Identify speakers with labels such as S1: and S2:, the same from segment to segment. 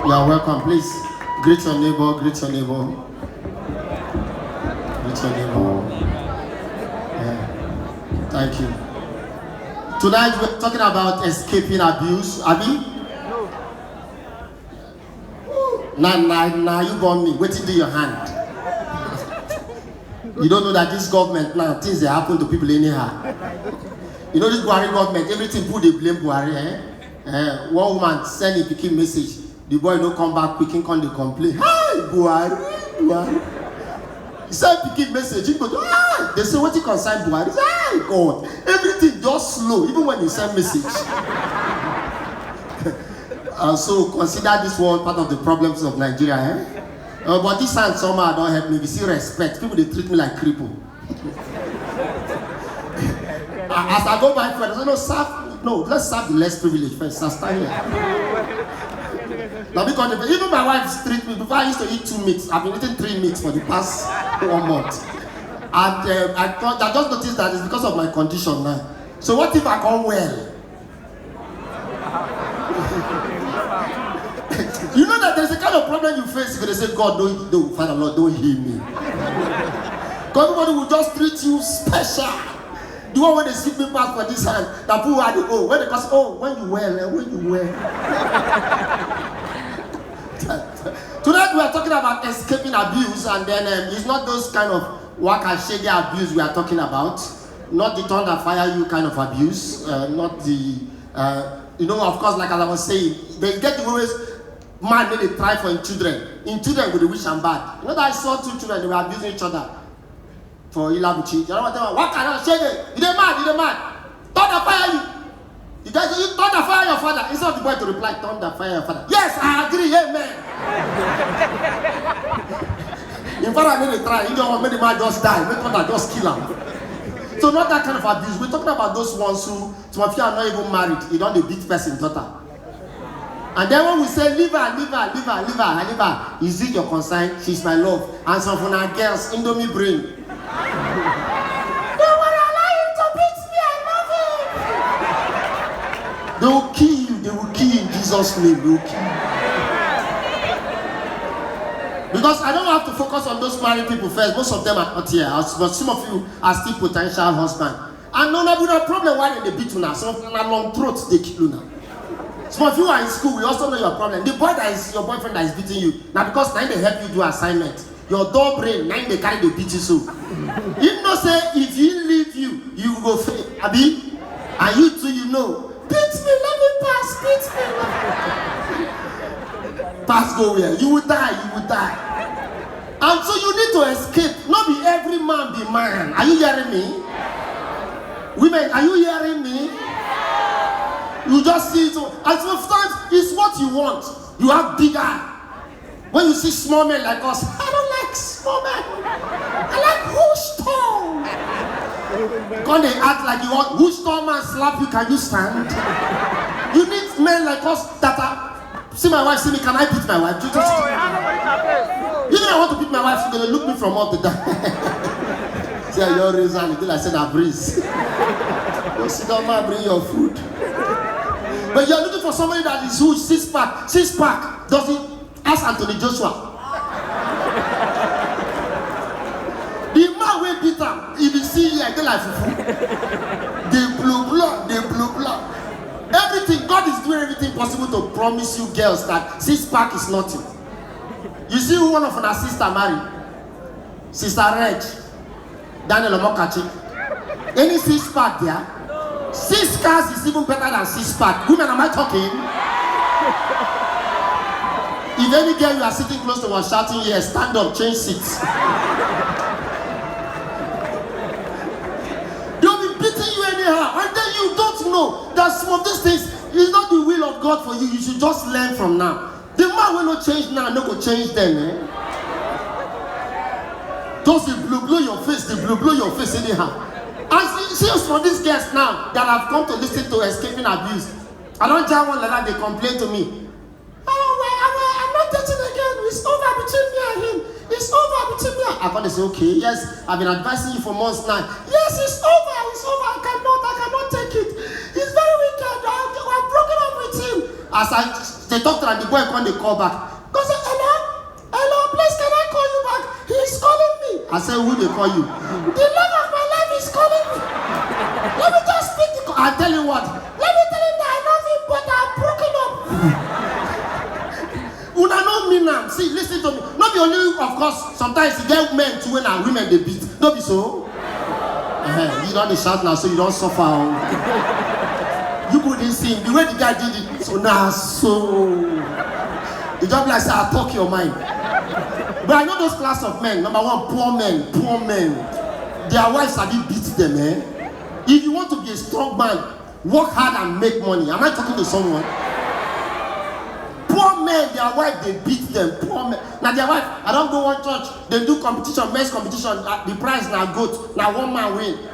S1: You are welcome. Please greet your neighbor. Greet your neighbor. Greet your neighbor. Yeah. Thank you. Tonight we're talking about escaping abuse. Abi? Now you got me. Waiting to your hand. You don't know that this government now, things that happen to people anyhow. You know this Buhari government, everything put they blame Buhari. One woman send a picking message. The boy don't come back quick and come they complain. Hi, Buhari. He send picking message. He go, ah! They say what you concern Buhari. He say, ah, God, everything just slow, even when you send message. So consider this one part of the problems of Nigeria. But this time somehow don't help me. You see respect. People they treat me like cripple. As I go by friends, I say, no, let's serve the less privileged first. I stand here. Now because even my wife treat me, before I used to eat 2 meats, I've been eating 3 meats for the past 1 month. And I just noticed that it's because of my condition now. So what if I come well? You know that there's a kind of problem you face. You're going to say, God, don't, Father Lord, don't heal me. God, everybody will just treat you special. The one when they see me pass for this hand, that people are the when they cause, when you well. Tonight we are talking about escaping abuse, and then it's not those kind of waka shaggy abuse we are talking about. Not the thunder fire you kind of abuse. Not the, of course, like as I was saying, they get the ways. Man made a try for in children with the wish and bad. You know that I saw 2 children, they were abusing each other for Ilabuchi. You know what kind of shake it? You mad. Thunder fire you. You guys, you thunder fire your father. Instead of the boy to reply, thunder fire your father. Yes, I agree, amen. In fact, I made a try. You don't want the man just die. Make thunder just kill him. So not that kind of abuse. We're talking about those ones who, some of you are not even married. You don't beat person daughter. And then when we say, leave her, is it your concern? She's my love. And some of our girls, Indomie brain. They will allow him to beat me, I love him. They will kill you in Jesus' name, they will kill you. Because I don't have to focus on those married people first. Most of them are not here, but some of you are still potential husband. And no problem why they beat you now. Some of them are long throats, they kill you now. Some of you are in school, we also know your problem. The boy that is your boyfriend that is beating you, now because now they help you do assignment. Your dog brain, now they carry the beat you so. If not say, if he leave you, you will go fail. Abi? And you too, you know. Beat me, let me pass, beat me. Pass go where? You will die. And so you need to escape. Not be every man be man. Are you hearing me? Women, are you hearing me? You just see it. And sometimes it's what you want. You have bigger. When you see small men like us, I don't like small men. I like who's tall. When they act like you want who's tall man slap you, can you stand? You need men like us that are. See my wife, see me, can I beat my wife? Even I want to beat my wife, she's gonna look me from up to down. See your reason until I said I breeze. Go sit down, man, bring your food. But you're looking for somebody that is huge, six pack. Does it ask Anthony Joshua? The man will beat him. If you see here, they like fufu. They blue blood. Everything, God is doing everything possible to promise you girls that 6-pack is nothing. You see who one of our sister married? Sister Reg, Daniel Omokachi. Any 6-pack there? 6 cars is even better than 6-pack. Women, am I talking? If any girl you are sitting close to was shouting, yes, stand up, change seats. They'll be beating you anyhow, and then you don't know that some of these things is not the will of God for you. You should just learn from now. The man will not change now, no go change them. Those they blow your face, anyhow. And see for these guests now that have come to listen to escaping abuse. I don't tell one like that, they complain to me. I'm not dating again. It's over between me and him. It's over between me and him. I say, okay, yes, I've been advising you for months now. Yes, it's over. I cannot take it. He's very wicked. I've broken up with him. As I They talk to her and the boy come, they call back. Go say, hello, please can I call you back? He's calling me. I said, who they call you? The love of my life is calling me. Let me just speak the I tell you what. Let me tell him that I love him, but I'm broken up. Una know me now. See, listen to me. Not be only, of course, sometimes you get men to win and women they beat. Don't be so. You don't shout now, so you don't suffer. You couldn't see him. The way the guy did it, so now, so. The job like say, I'll talk your mind. But I know those class of men. Number one, poor men. Their wives have beat them, eh? If you want to be a strong man, work hard and make money. Am I talking to someone? Poor men, their wife, they beat them. Poor men. Now their wife, I don't go one church. They do competition, men's competition. The prize now goat. Now one man win.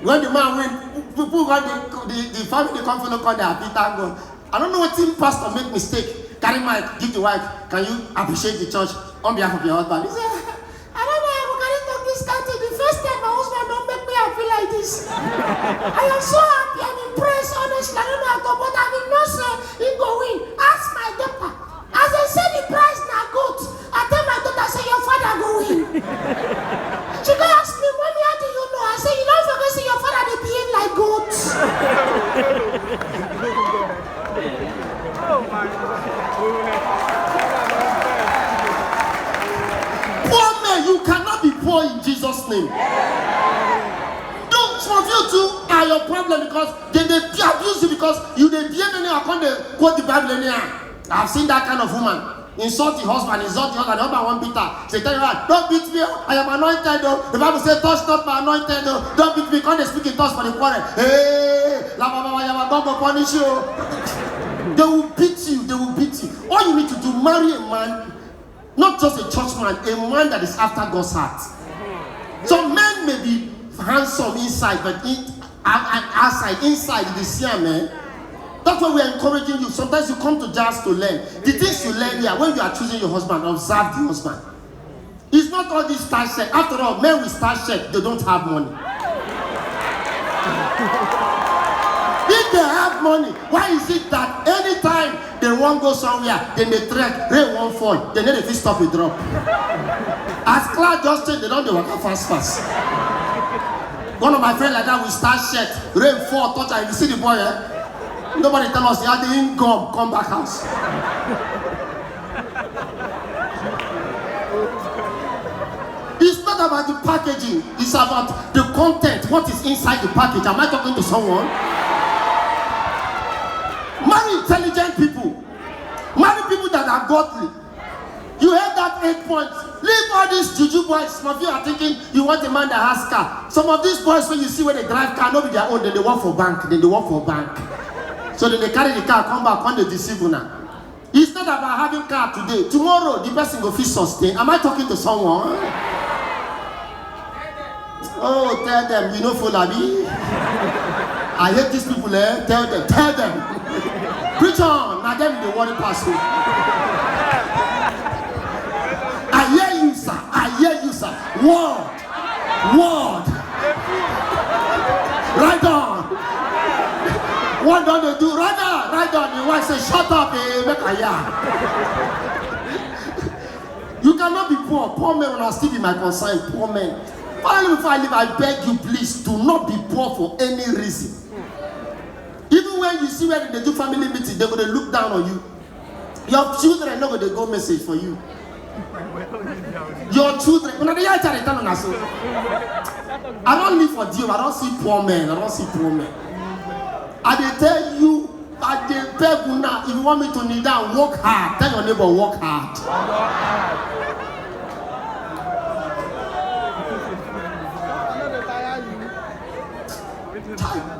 S1: When the man win, people got the family come for the call their Peter go. I don't know what team pastor make mistake. Carry mic, give the wife. Can you appreciate the church on behalf of your husband? He said, I don't know how can I talk this kind of the first time my husband don't make me feel like this. I am so happy and impressed, honestly. I don't know how to, but I will not say he go win. Ask my daughter. As I say the price now goat, I tell my daughter, say your father go win. She go ask me, Mommy, how do you know? I say, you don't forget say your father they behave like goats. Poor men, you cannot be poor in Jesus' name. Don't some of you too are your problem because they abuse you because you they behave anyhow. Come they quote the Bible anyhow. I've seen that kind of woman. Insult the husband, the husband won't beat her. Say, tell you don't beat me, I am anointed though. The Bible says, touch not my anointed though. Don't beat me, come they speak in tongues for the quarrel. Hey, God will punish you. They will beat you. All you need to do, marry a man, not just a church man, a man that is after God's heart. Some men may be handsome inside, but outside, inside, they see a man. That's why we are encouraging you. Sometimes you come to jazz to learn. The things you learn here, when you are choosing your husband, observe the husband. It's not all this star check. After all, men with star check, they don't have money. If they have money, why is it that anytime they won't go somewhere, then they trek, rain won't fall, then they stop a drop? As cloud just change, they don't do work fast. One of my friends like that will start shirt, rain fall, touch, and you see the boy, eh? Nobody tell us he had the income, come back house. It's not about the packaging, it's about the content, what is inside the package. Am I talking to someone? Marry intelligent people. Marry people that are godly. You heard that 8 points. Leave all these juju boys. Some of you are thinking you want a man that has car. Some of these boys, when you see when they drive car, not be their own, then they work for bank. So then they carry the car, come back, when they deceive you now. It's not about having car today. Tomorrow, the person will feel sustained. Am I talking to someone? Oh, tell them, you know, Folabi. I hate these people, eh? Tell them. Preach on, now them the worry pastor. I hear you, sir. Word. Right on. What don't they do? Right on. Your wife says, shut up, make a yard. You cannot be poor. Poor men will still be my concern. Poor men. Finally, before I leave, I beg you, please, do not be poor for any reason. Even when you see where they do family meeting, they're going to look down on you. Your children are not going to go message for you. Your children, I don't live for you. I don't see poor men. I they tell you, I they beg you now, if you want me to kneel down, work hard. Tell your neighbor, work hard.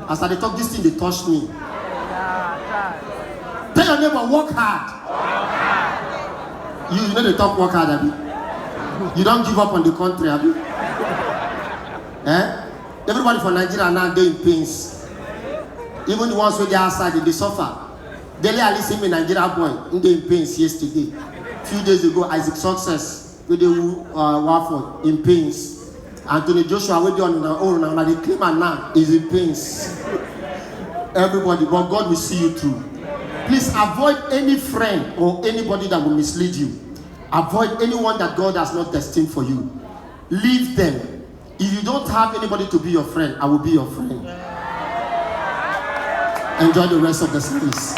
S1: As I talk this thing, they touch me. Tell your neighbor, work hard. You know they talk work hard, Abi. You don't give up on the country, Abi. Everybody from Nigeria now, they're in pains. Even the ones who they outside, they suffer. Daily I listen to Nigeria boy, they in pains yesterday. Few days ago, Isaac Success, where they were in pains. Anthony Joshua, where they on their own now, they claim and now is in pains. Everybody, but God will see you through. Please avoid any friend or anybody that will mislead you. Avoid anyone that God has not destined for you. Leave them. If you don't have anybody to be your friend, I will be your friend. Enjoy the rest of the service.